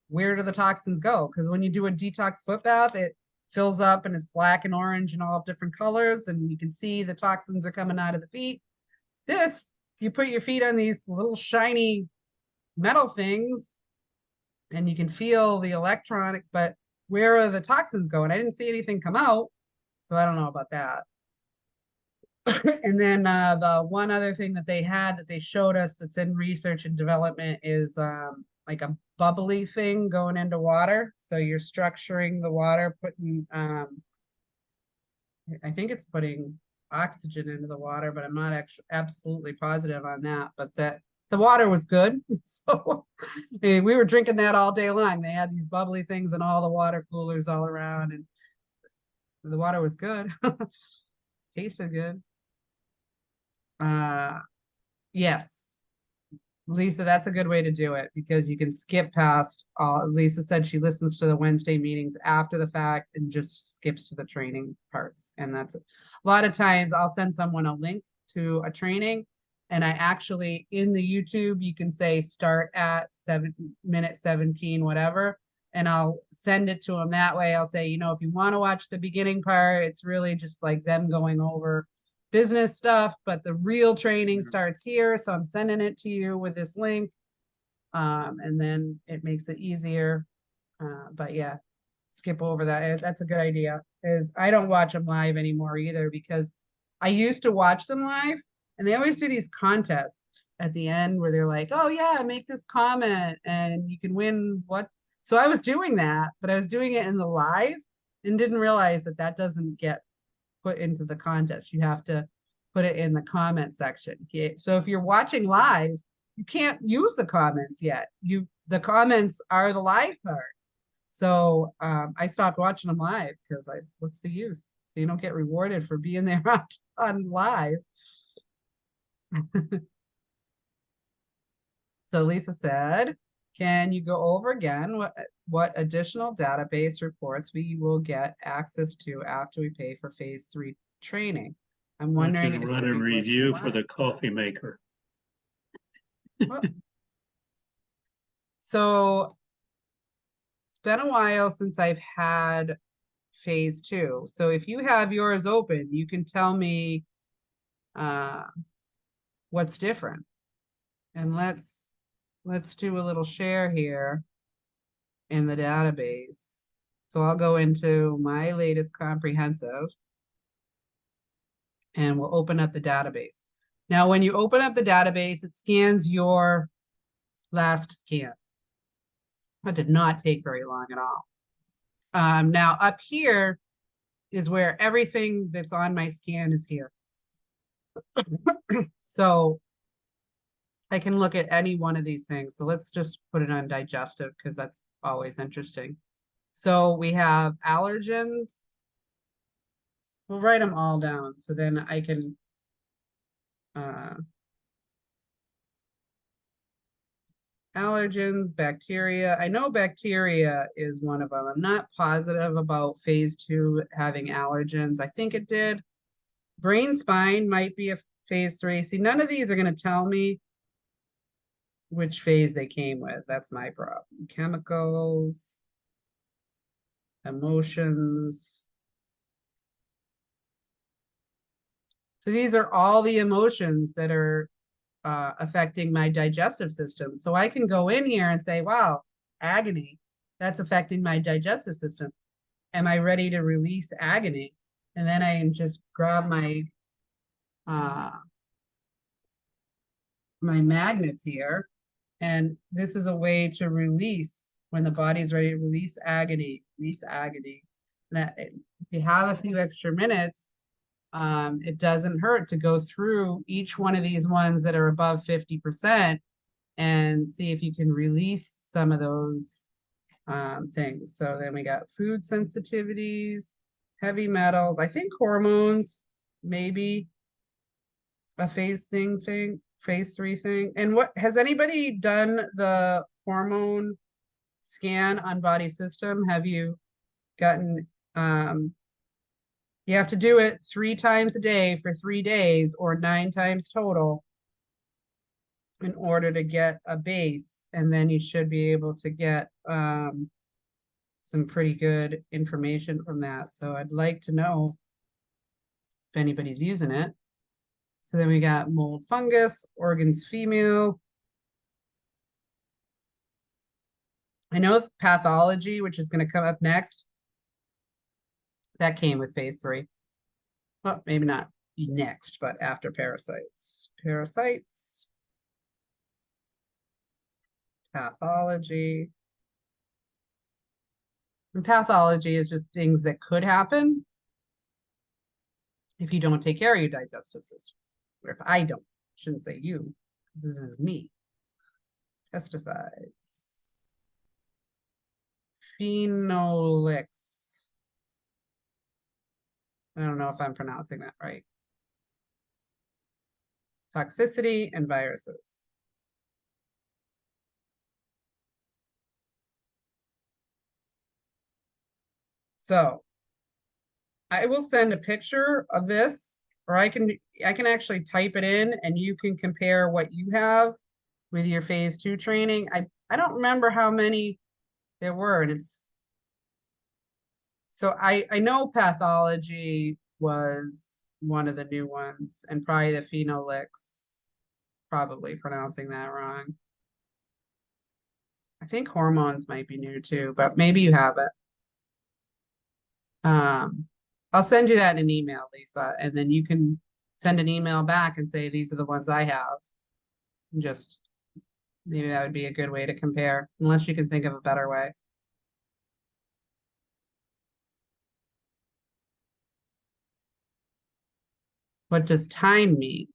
where do the toxins go? Because when you do a detox foot bath, it fills up and it's black and orange and all different colors, and you can see the toxins are coming out of the feet. This, you put your feet on these little shiny metal things, and you can feel the electronic, but where are the toxins going? I didn't see anything come out, so I don't know about that. And then the one other thing that they had that they showed us that's in research and development is like a bubbly thing going into water. So you're structuring the water, putting I think it's putting oxygen into the water, but I'm not actually absolutely positive on that. But that the water was good. So we were drinking that all day long. They had these bubbly things in all the water coolers all around, and the water was good. Tasted good. Yes, Lisa, that's a good way to do it, because you can skip past Lisa said she listens to the Wednesday meetings after the fact and just skips to the training parts. And that's a lot of times I'll send someone a link to a training, and I actually, in the YouTube, you can say start at 7 minute 17, whatever, and I'll send it to them that way. I'll say, if you want to watch the beginning part, it's really just like them going over business stuff, but the real training starts here. So I'm sending it to you with this link. And then it makes it easier. But yeah, skip over that. That's a good idea. Is I don't watch them live anymore either, because I used to watch them live And they always do these contests at the end where they're like, oh yeah, make this comment and you can win what. So I was doing that, but I was doing it in the live and didn't realize that that doesn't get put into the contest. You have to put it in the comment section. Okay? So if you're watching live, you can't use the comments yet. The comments are the live part. So I stopped watching them live because what's the use? So you don't get rewarded for being there on live. So Lisa said, can you go over again what additional database reports we will get access to after we pay for phase 3 training? I'm wondering if if run a review for the coffee maker. So it's been a while since I've had phase 2. So if you have yours open, you can tell me what's different. And let's do a little share here in the database. So I'll go into my latest comprehensive and we'll open up the database. Now, when you open up the database, it scans your last scan. That did not take very long at all. Now up here is where everything that's on my scan is here. So I can look at any one of these things. So let's just put it on digestive because that's always interesting. So we have allergens. We'll write them all down so then I can allergens, bacteria. I know bacteria is one of them. I'm not positive about phase 2 having allergens. I think it did. Brain spine might be a phase 3. See, none of these are going to tell me which phase they came with. That's my problem. Chemicals, emotions. So these are all the emotions that are affecting my digestive system. So I can go in here and say, wow, agony, that's affecting my digestive system. Am I ready to release agony? And then I can just grab my my magnets here. And this is a way to release when the body's ready to release agony, release agony. And if you have a few extra minutes, it doesn't hurt to go through each one of these ones that are above 50% and see if you can release some of those things. So then we got food sensitivities, heavy metals, I think hormones, maybe a phase 3 thing. And what has anybody done the hormone scan on body system? Have you gotten you have to do it 3 times a day for 3 days or 9 times total in order to get a base. And then you should be able to get some pretty good information from that. So I'd like to know if anybody's using it. So then we got mold fungus, organs female. I know pathology, which is going to come up next. That came with phase 3. Well, maybe not next, but after parasites. Parasites. Pathology. And pathology is just things that could happen if you don't take care of your digestive system. Or if I don't. Shouldn't say you. This is me. Pesticides. Phenolics. I don't know if I'm pronouncing that right. Toxicity and viruses. So I will send a picture of this, or I can actually type it in and you can compare what you have with your phase 2 training. I don't remember how many there were, and it's so I know pathology was one of the new ones, and probably the phenolics, probably pronouncing that wrong. I think hormones might be new too, but maybe you have it. I'll send you that in an email, Lisa, and then you can send an email back and say, these are the ones I have. And just, maybe that would be a good way to compare, unless you can think of a better way. What does time mean?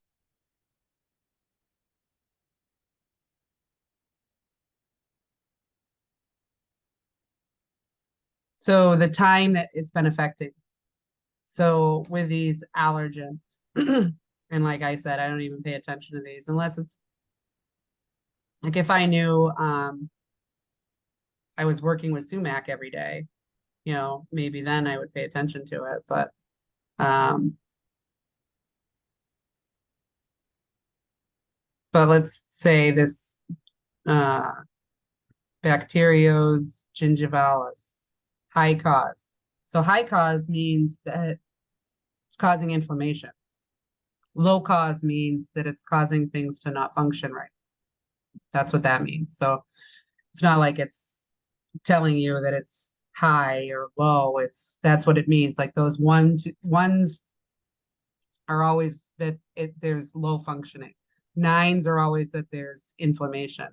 So the time that it's been affecting. So with these allergens, and like I said, I don't even pay attention to these unless it's like if I knew I was working with sumac every day, you know, maybe then I would pay attention to it. But let's say this uh Bacteriodes gingivalis, high cause. So high cause means that it's causing inflammation. Low cause means that it's causing things to not function right. That's what that means. So it's not like it's telling you that it's high or low. That's what it means. Like those ones are always that there's low functioning. Nines are always that there's inflammation.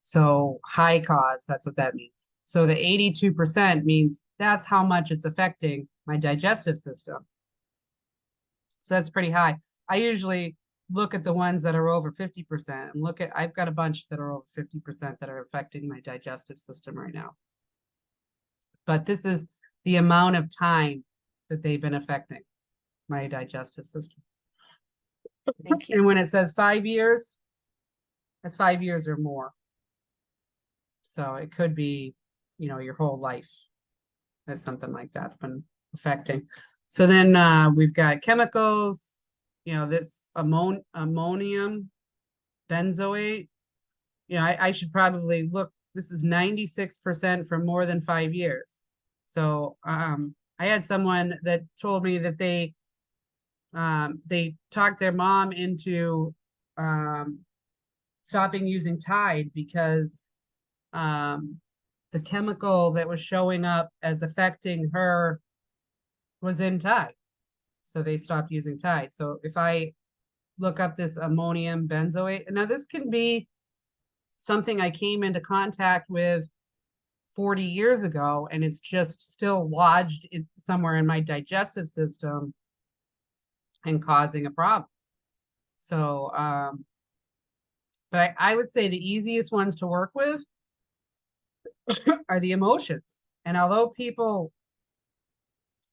So high cause, that's what that means. So the 82% means that's how much it's affecting my digestive system. So that's pretty high. I usually look at the ones that are over 50% and I've got a bunch that are over 50% that are affecting my digestive system right now. But this is the amount of time that they've been affecting my digestive system. Thank you. And when it says 5 years, that's 5 years or more. So it could be, you know, your whole life that something like that's been affecting. So then we've got chemicals, you know, this ammonium benzoate. You know, I should probably look, this is 96% for more than 5 years. So I had someone that told me that they talked their mom into stopping using Tide because the chemical that was showing up as affecting her was in Tide. So they stopped using Tide. So if I look up this ammonium benzoate, now this can be something I came into contact with 40 years ago, and it's just still lodged somewhere in my digestive system and causing a problem. So, but I would say the easiest ones to work with are the emotions. And although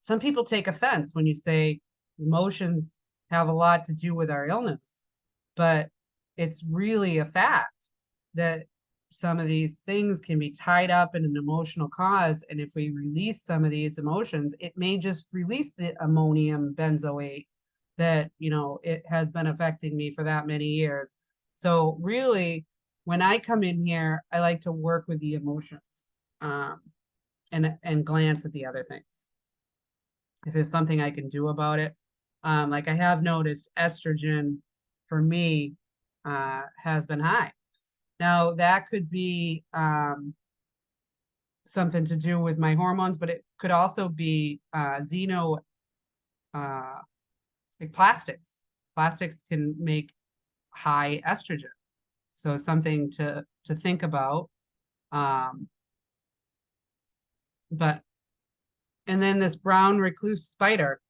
some people take offense when you say emotions have a lot to do with our illness, but it's really a fact that some of these things can be tied up in an emotional cause. And if we release some of these emotions, it may just release the ammonium benzoate that, you know, it has been affecting me for that many years. So really, when I come in here, I like to work with the emotions and glance at the other things. If there's something I can do about it. Like I have noticed estrogen for me has been high. Now that could be something to do with my hormones, but it could also be like plastics. Plastics can make high estrogen. So something to think about. And then this brown recluse spider.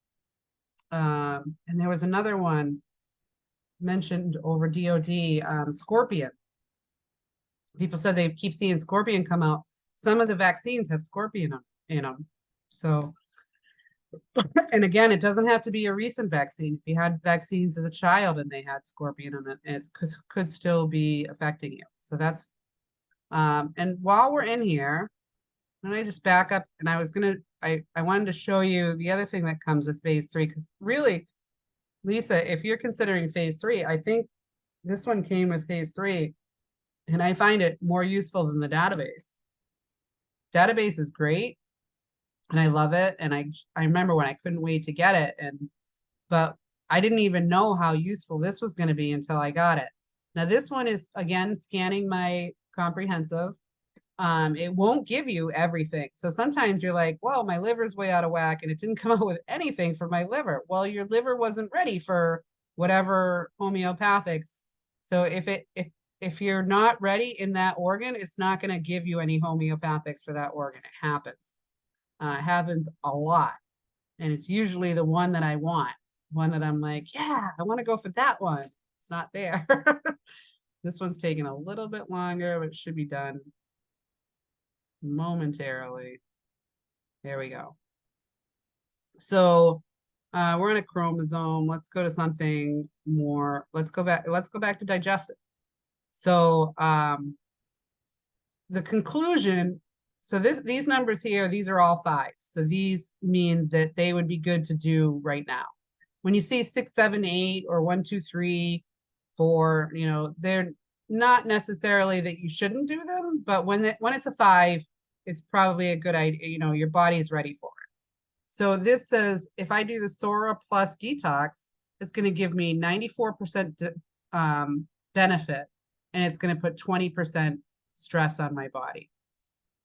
And there was another one mentioned over DOD, scorpion. People said they keep seeing scorpion come out. Some of the vaccines have scorpion in them. So, and again, it doesn't have to be a recent vaccine. If you had vaccines as a child and they had scorpion in it, it could still be affecting you. So that's, and while we're in here, and I just back up and I wanted to show you the other thing that comes with phase 3, because really, Lisa, if you're considering phase 3, I think this one came with phase 3, and I find it more useful than the database. Database is great, and I love it, and I remember when I couldn't wait to get it, but I didn't even know how useful this was going to be until I got it. Now this one is, again, scanning my comprehensive. It won't give you everything. So sometimes you're like, well, my liver's way out of whack and it didn't come out with anything for my liver. Well, your liver wasn't ready for whatever homeopathics. So if you're not ready in that organ, it's not going to give you any homeopathics for that organ. It happens a lot. And it's usually the one that I want, one that I'm like, yeah, I want to go for that one. It's not there. This one's taking a little bit longer, but it should be done momentarily. There we go. So we're on a chromosome. Let's go to something more. Let's go back to digestive. So the conclusion, so these numbers here, these are all fives. So these mean that they would be good to do right now. When you see 6, 7, 8, or 1, 2, 3, 4, they're not necessarily that you shouldn't do them, but when it's a 5, it's probably a good idea. Your body's ready for it. So this says if I do the Sora plus detox, it's going to give me 94% benefit, and it's going to put 20% stress on my body.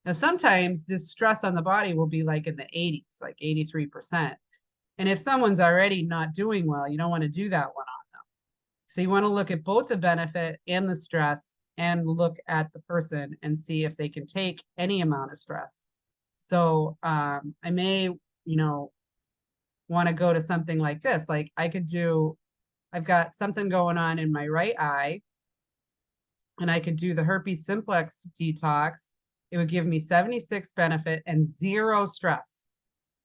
Now, sometimes this stress on the body will be like in the 80s, like 83%. And if someone's already not doing well, you don't want to do that one on them. So you want to look at both the benefit and the stress and look at the person and see if they can take any amount of stress. So I may, want to go to something like this. Like I've got something going on in my right eye, and I could do the herpes simplex detox. It would give me 76 benefit and 0 stress.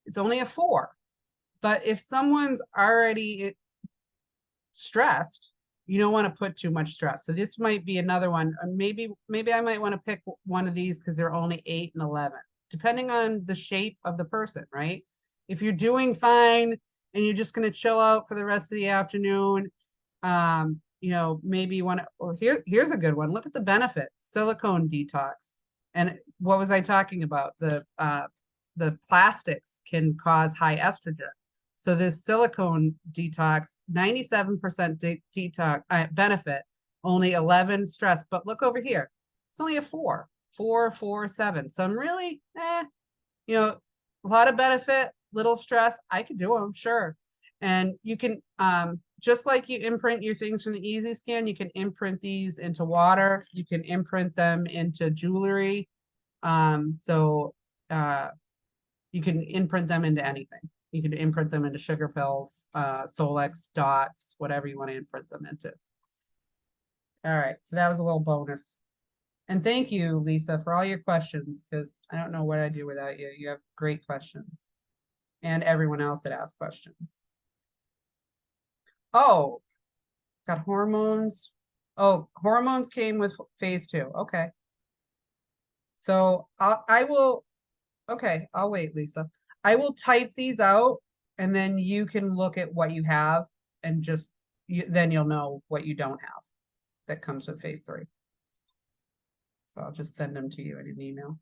It's only a 4. But if someone's already stressed, you don't want to put too much stress. So this might be another one. Maybe I might want to pick one of these because they're only 8 and 11, depending on the shape of the person, right? If you're doing fine and you're just going to chill out for the rest of the afternoon, maybe you want to, here's a good one. Look at the benefit, silicone detox. And what was I talking about? The plastics can cause high estrogen. So this silicone detox, 97% detox benefit, only 11 stress. But look over here, it's only a 4, 4, 4, 7. So I'm really, a lot of benefit, little stress. I could do them, sure. And you can, just like you imprint your things from the Easy Scan, you can imprint these into water. You can imprint them into jewelry. So you can imprint them into anything. You can imprint them into sugar pills, Solex, dots, whatever you want to imprint them into. All right, so that was a little bonus. And thank you, Lisa, for all your questions, because I don't know what I'd do without you. You have great questions. And everyone else that asked questions. Oh, got hormones. Oh, hormones came with phase 2. Okay. So okay, I'll wait, Lisa. I will type these out and then you can look at what you have and then you'll know what you don't have that comes with phase 3. So I'll just send them to you in an email.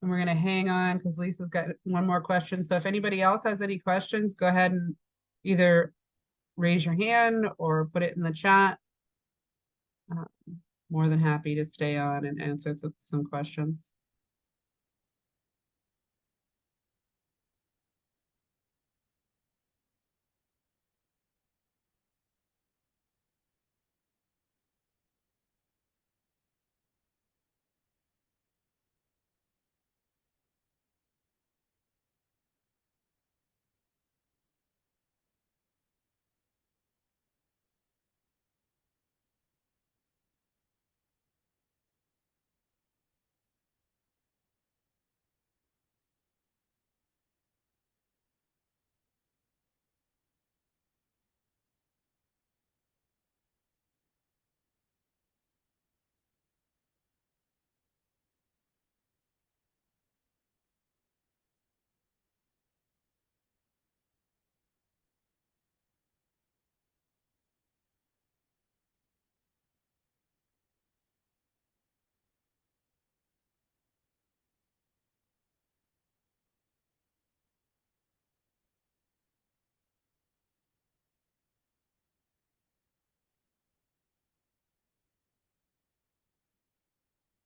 And we're going to hang on because Lisa's got one more question. So if anybody else has any questions, go ahead and either raise your hand or put it in the chat. More than happy to stay on and answer some questions.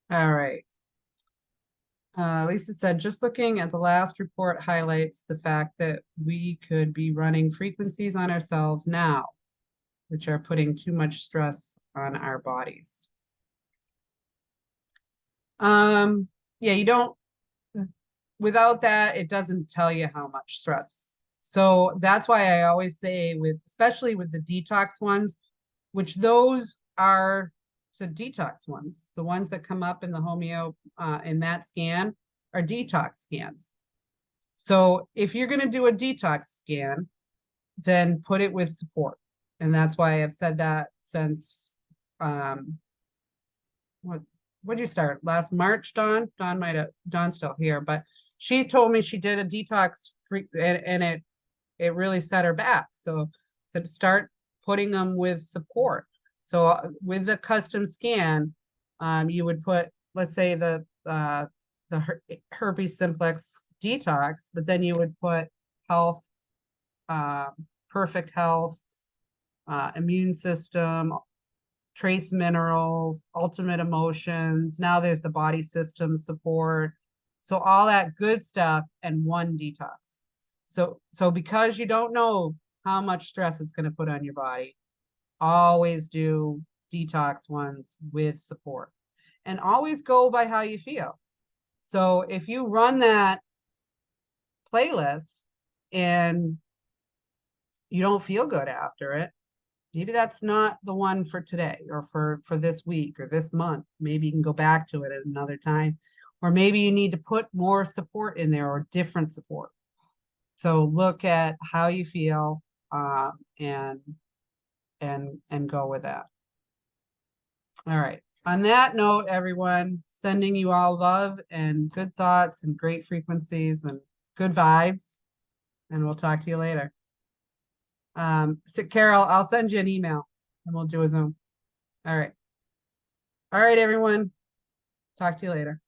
All right. Lisa said, just looking at the last report highlights the fact that we could be running frequencies on ourselves now, which are putting too much stress on our bodies. Yeah, you don't, without that, it doesn't tell you how much stress. So that's why I always say with, especially with the detox ones, which those are the detox ones, the ones that come up in the homeo, in that scan are detox scans. So if you're going to do a detox scan, then put it with support. And that's why I've said that since, what did you start last March, Dawn? Dawn's still here, but she told me she did a detox free, and it really set her back. So to start putting them with support. So with the custom scan, you would put, let's say the herpes simplex detox, but then you would put health, perfect health, immune system, trace minerals, ultimate emotions. Now there's the body system support. So all that good stuff and one detox. So because you don't know how much stress it's going to put on your body, always do detox ones with support. And always go by how you feel. So if you run that playlist and you don't feel good after it, maybe that's not the one for today or for this week or this month. Maybe you can go back to it at another time, or maybe you need to put more support in there or different support. So look at how you feel, and go with that. All right. On that note, everyone, sending you all love and good thoughts and great frequencies and good vibes, and we'll talk to you later. So Carol, I'll send you an email and we'll do a Zoom. All right. All right, everyone. Talk to you later.